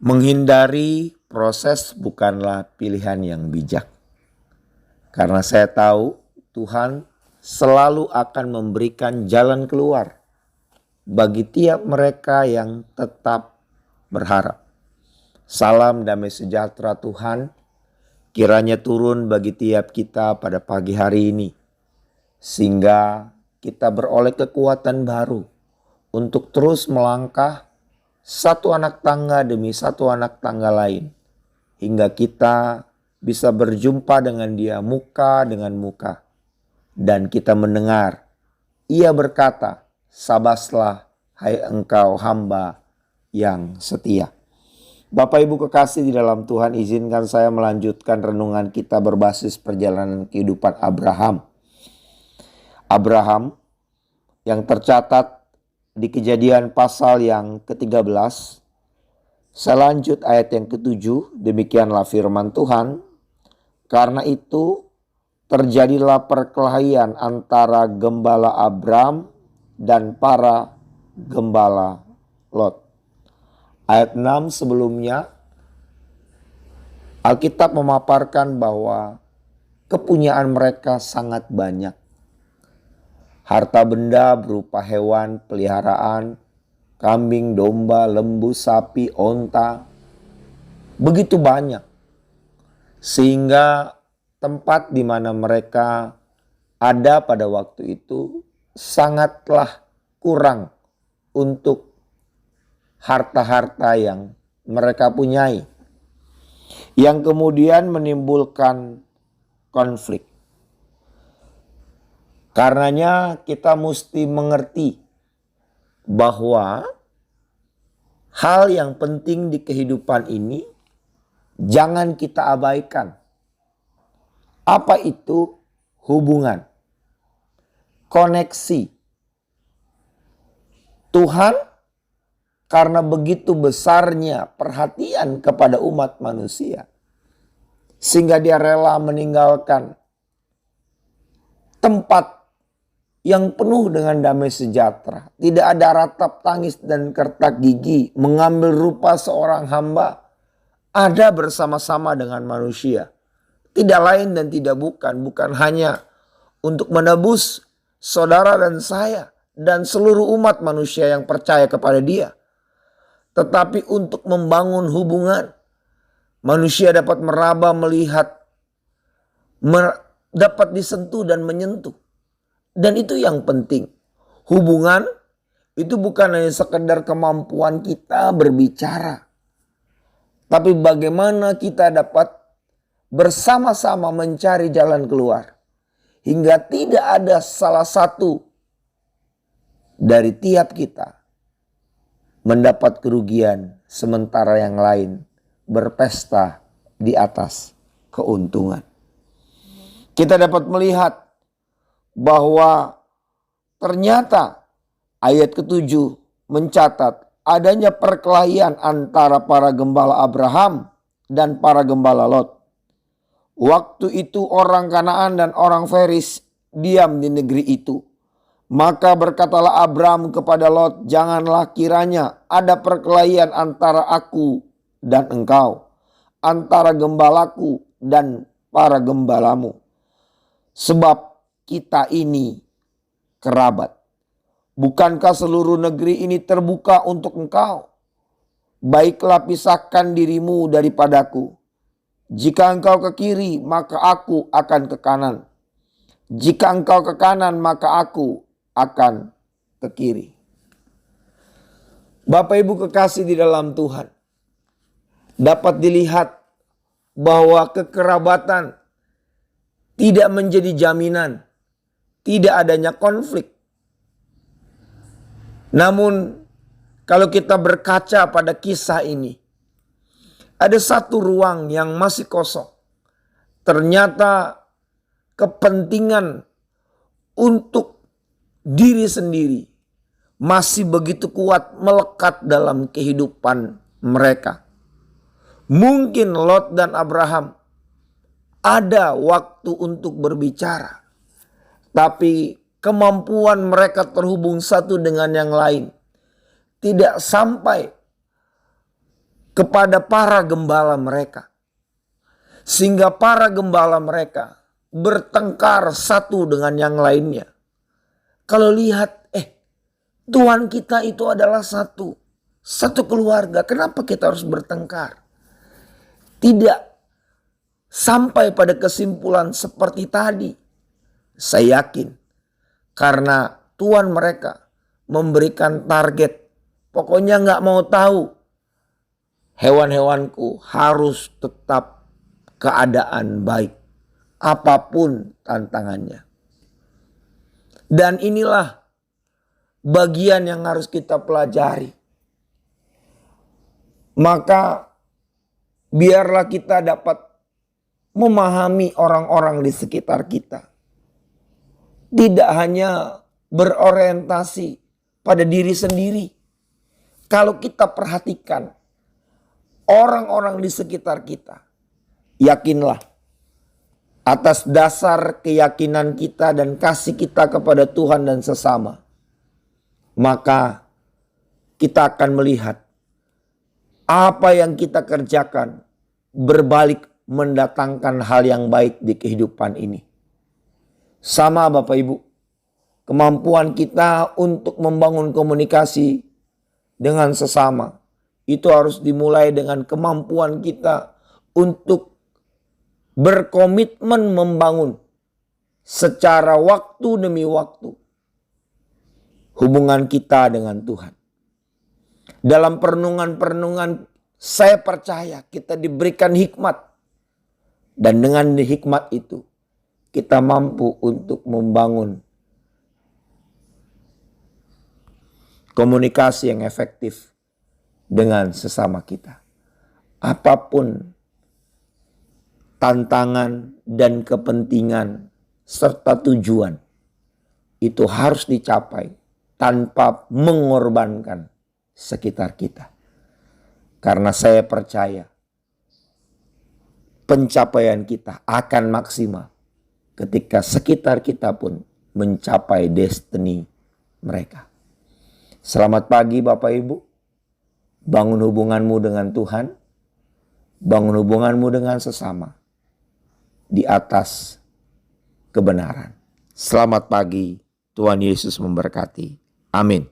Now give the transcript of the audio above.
Menghindari proses bukanlah pilihan yang bijak. Karena saya tahu Tuhan selalu akan memberikan jalan keluar bagi tiap mereka yang tetap berharap. Salam damai sejahtera Tuhan kiranya turun bagi tiap kita pada pagi hari ini. Sehingga kita beroleh kekuatan baru untuk terus melangkah satu anak tangga demi satu anak tangga lain. Hingga kita bisa berjumpa dengan dia muka dengan muka. Dan kita mendengar, ia berkata, "Sabaslah hai engkau hamba yang setia." Bapak Ibu kekasih di dalam Tuhan, izinkan saya melanjutkan renungan kita berbasis perjalanan kehidupan Abraham. Abraham yang tercatat di Kejadian pasal yang ke-13. Saya lanjut ayat yang ke-7, demikianlah firman Tuhan. Karena itu terjadilah perkelahian antara gembala Abram dan para gembala Lot. Ayat 6 sebelumnya, Alkitab memaparkan bahwa kepunyaan mereka sangat banyak. Harta benda berupa hewan peliharaan, kambing, domba, lembu, sapi, onta, begitu banyak. Sehingga tempat di mana mereka ada pada waktu itu sangatlah kurang untuk harta-harta yang mereka punyai. Yang kemudian menimbulkan konflik. Karenanya kita mesti mengerti bahwa hal yang penting di kehidupan ini jangan kita abaikan. Apa itu hubungan? Koneksi. Tuhan karena begitu besarnya perhatian kepada umat manusia, sehingga dia rela meninggalkan tempat yang penuh dengan damai sejahtera. Tidak ada ratap tangis dan kertak gigi. Mengambil rupa seorang hamba. Ada bersama-sama dengan manusia. Tidak lain dan tidak bukan. Bukan hanya untuk menebus saudara dan saya. Dan seluruh umat manusia yang percaya kepada dia. Tetapi untuk membangun hubungan. Manusia dapat meraba, melihat. Dapat disentuh dan menyentuh. Dan itu yang penting. Hubungan itu bukan hanya sekedar kemampuan kita berbicara. Tapi bagaimana kita dapat bersama-sama mencari jalan keluar. Hingga tidak ada salah satu dari tiap kita mendapat kerugian sementara yang lain berpesta di atas keuntungan. Kita dapat melihat bahwa ternyata ayat ke-7 mencatat adanya perkelahian antara para gembala Abraham dan para gembala Lot. Waktu itu orang Kanaan dan orang Feris diam di negeri itu. Maka berkatalah Abram kepada Lot, "Janganlah kiranya ada perkelahian antara aku dan engkau, antara gembalaku dan para gembalamu. Sebab kita ini kerabat. Bukankah seluruh negeri ini terbuka untuk engkau? Baiklah pisahkan dirimu daripadaku. Jika engkau ke kiri, maka aku akan ke kanan. Jika engkau ke kanan, maka aku akan ke kiri." Bapak Ibu kekasih di dalam Tuhan, dapat dilihat bahwa kekerabatan tidak menjadi jaminan tidak adanya konflik. Namun kalau kita berkaca pada kisah ini, ada satu ruang yang masih kosong. Ternyata kepentingan untuk diri sendiri masih begitu kuat melekat dalam kehidupan mereka. Mungkin Lot dan Abraham ada waktu untuk berbicara. Tapi kemampuan mereka terhubung satu dengan yang lain tidak sampai kepada para gembala mereka. Sehingga para gembala mereka bertengkar satu dengan yang lainnya. Kalau lihat, Tuhan kita itu adalah satu keluarga. Kenapa kita harus bertengkar? Tidak sampai pada kesimpulan seperti tadi. Saya yakin karena Tuhan mereka memberikan target. Pokoknya gak mau tahu. Hewan-hewanku harus tetap keadaan baik. Apapun tantangannya. Dan inilah bagian yang harus kita pelajari. Maka biarlah kita dapat memahami orang-orang di sekitar kita. Tidak hanya berorientasi pada diri sendiri. Kalau kita perhatikan orang-orang di sekitar kita, yakinlah atas dasar keyakinan kita dan kasih kita kepada Tuhan dan sesama, maka kita akan melihat apa yang kita kerjakan berbalik mendatangkan hal yang baik di kehidupan ini. Sama Bapak Ibu, kemampuan kita untuk membangun komunikasi dengan sesama itu harus dimulai dengan kemampuan kita untuk berkomitmen membangun secara waktu demi waktu hubungan kita dengan Tuhan. Dalam perenungan-perenungan saya percaya kita diberikan hikmat. Dan dengan hikmat itu kita mampu untuk membangun komunikasi yang efektif dengan sesama kita. Apapun tantangan dan kepentingan serta tujuan itu harus dicapai tanpa mengorbankan sekitar kita. Karena saya percaya pencapaian kita akan maksimal ketika sekitar kita pun mencapai destiny mereka. Selamat pagi Bapak Ibu. Bangun hubunganmu dengan Tuhan. Bangun hubunganmu dengan sesama. Di atas kebenaran. Selamat pagi. Tuhan Yesus memberkati. Amin.